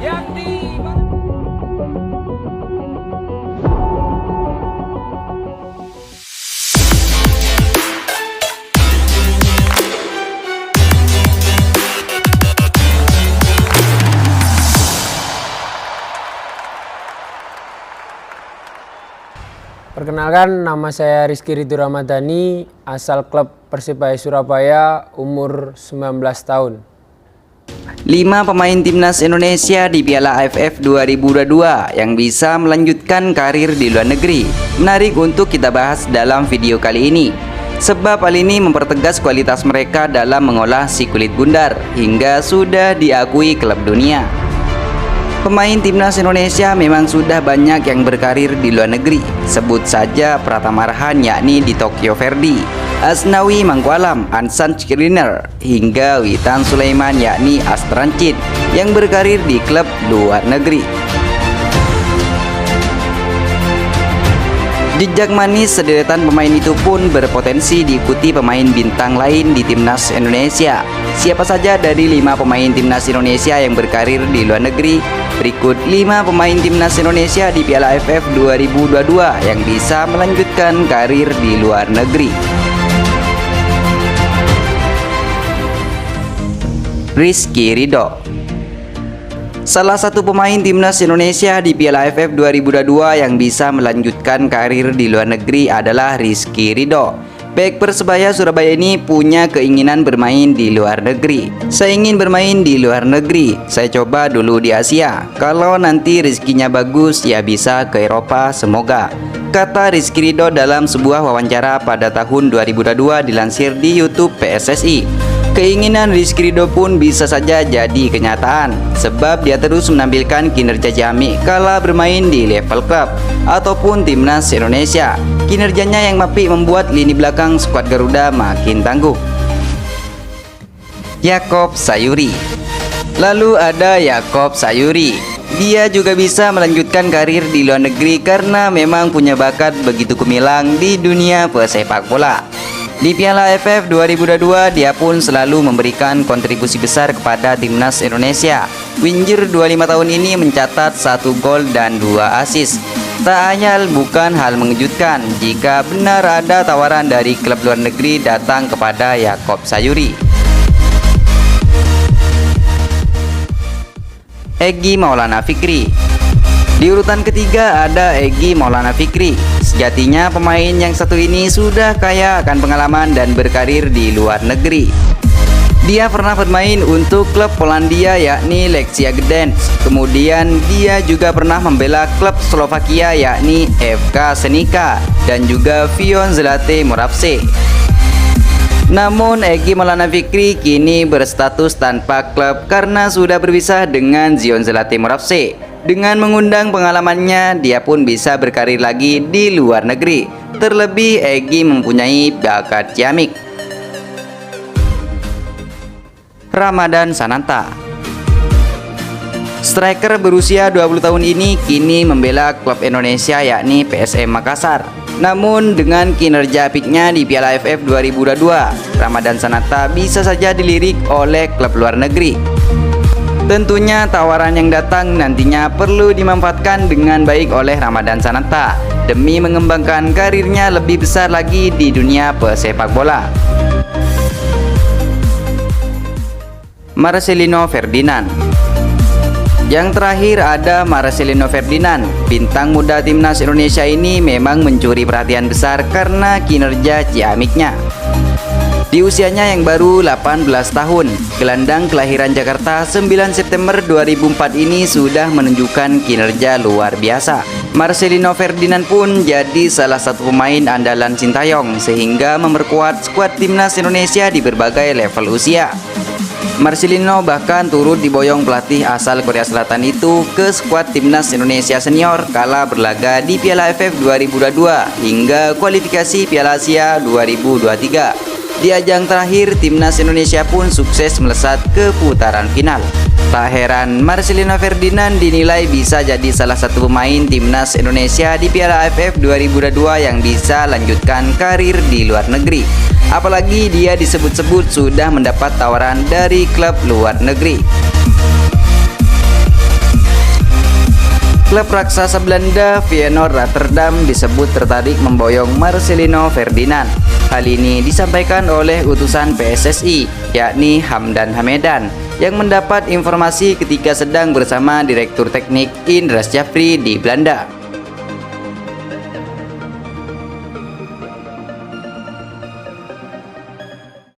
yang di Perkenalkan, nama saya Rizky Ridho Ramadhani, asal klub Persebaya Surabaya, umur 19 tahun. 5 pemain timnas Indonesia di Piala AFF 2022 yang bisa melanjutkan karir di luar negeri. Menarik untuk kita bahas dalam video kali ini, sebab hal ini mempertegas kualitas mereka dalam mengolah si kulit bundar hingga sudah diakui klub dunia. Pemain timnas Indonesia memang sudah banyak yang berkarir di luar negeri. Sebut saja Pratama Arhan yakni di Tokyo Verdy, Asnawi Mangkualam, Ansan Skriniar, hingga Witan Sulaiman yakni Astrancin yang berkarir di klub luar negeri. Jejak manis sederetan pemain itu pun berpotensi diikuti pemain bintang lain di timnas Indonesia. Siapa saja dari 5 pemain timnas Indonesia yang berkarir di luar negeri? Berikut 5 pemain timnas Indonesia di Piala AFF 2022 yang bisa melanjutkan karir di luar negeri. Rizky Ridho. Salah satu pemain timnas Indonesia di Piala AFF 2022 yang bisa melanjutkan karir di luar negeri adalah Rizky Ridho. Bek Persebaya Surabaya ini punya keinginan bermain di luar negeri. Saya ingin bermain di luar negeri. Saya coba dulu di Asia. Kalau nanti rezekinya bagus ya bisa ke Eropa, semoga, kata Rizky Ridho dalam sebuah wawancara pada tahun 2022 dilansir di YouTube PSSI. Keinginan Rizky Ridho pun bisa saja jadi kenyataan, sebab dia terus menampilkan kinerja ciamik kala bermain di level klub ataupun timnas Indonesia. Kinerjanya yang apik membuat lini belakang skuad Garuda makin tangguh. Yaakob Sayuri. Lalu ada Yaakob Sayuri. Dia juga bisa melanjutkan karir di luar negeri karena memang punya bakat begitu gemilang di dunia pesepak bola. Di Piala AFF 2022 dia pun selalu memberikan kontribusi besar kepada timnas Indonesia. Winger 25 tahun ini mencatat 1 gol dan 2 assist. Tak hanya bukan hal mengejutkan jika benar ada tawaran dari klub luar negeri datang kepada Yaakob Sayuri. Egy Maulana Fikri. Di urutan ketiga ada Egy Maulana Fikri. Sejatinya pemain yang satu ini sudah kaya akan pengalaman dan berkarir di luar negeri. Dia pernah bermain untuk klub Polandia yakni Lechia Gdansk. Kemudian dia juga pernah membela klub Slovakia yakni FK Senica dan juga Vion Zlate Moravce. Namun Egy Maulana Fikri kini berstatus tanpa klub karena sudah berpisah dengan Zion Zlate Moravce. Dengan mengundang pengalamannya, dia pun bisa berkarir lagi di luar negeri. Terlebih Egy mempunyai bakat ciamik. Ramadan Sananta. Striker berusia 20 tahun ini kini membela klub Indonesia yakni PSM Makassar. Namun dengan kinerja apiknya di Piala AFF 2022, Ramadan Sananta bisa saja dilirik oleh klub luar negeri. Tentunya tawaran yang datang nantinya perlu dimanfaatkan dengan baik oleh Ramadan Sananta demi mengembangkan karirnya lebih besar lagi di dunia pesepak bola. Marcelino Ferdinand. Yang terakhir ada Marcelino Ferdinand. Bintang muda timnas Indonesia ini memang mencuri perhatian besar karena kinerja ciamiknya. Di usianya yang baru 18 tahun, gelandang kelahiran Jakarta 9 September 2004 ini sudah menunjukkan kinerja luar biasa. Marcelino Ferdinand pun jadi salah satu pemain andalan Sintayong sehingga memperkuat skuad timnas Indonesia di berbagai level usia. Marcelino bahkan turut diboyong pelatih asal Korea Selatan itu ke skuad timnas Indonesia senior kala berlaga di Piala AFF 2022 hingga kualifikasi Piala Asia 2023. Di ajang terakhir, timnas Indonesia pun sukses melesat ke putaran final. Tak heran Marcelino Ferdinand dinilai bisa jadi salah satu pemain timnas Indonesia di Piala AFF 2022 yang bisa lanjutkan karir di luar negeri. Apalagi dia disebut-sebut sudah mendapat tawaran dari klub luar negeri. Klub raksasa Belanda Feyenoord Rotterdam disebut tertarik memboyong Marcelino Ferdinand. Hal ini disampaikan oleh utusan PSSI, yakni Hamdan Hamedan, yang mendapat informasi ketika sedang bersama Direktur Teknik Indra Syafri di Belanda.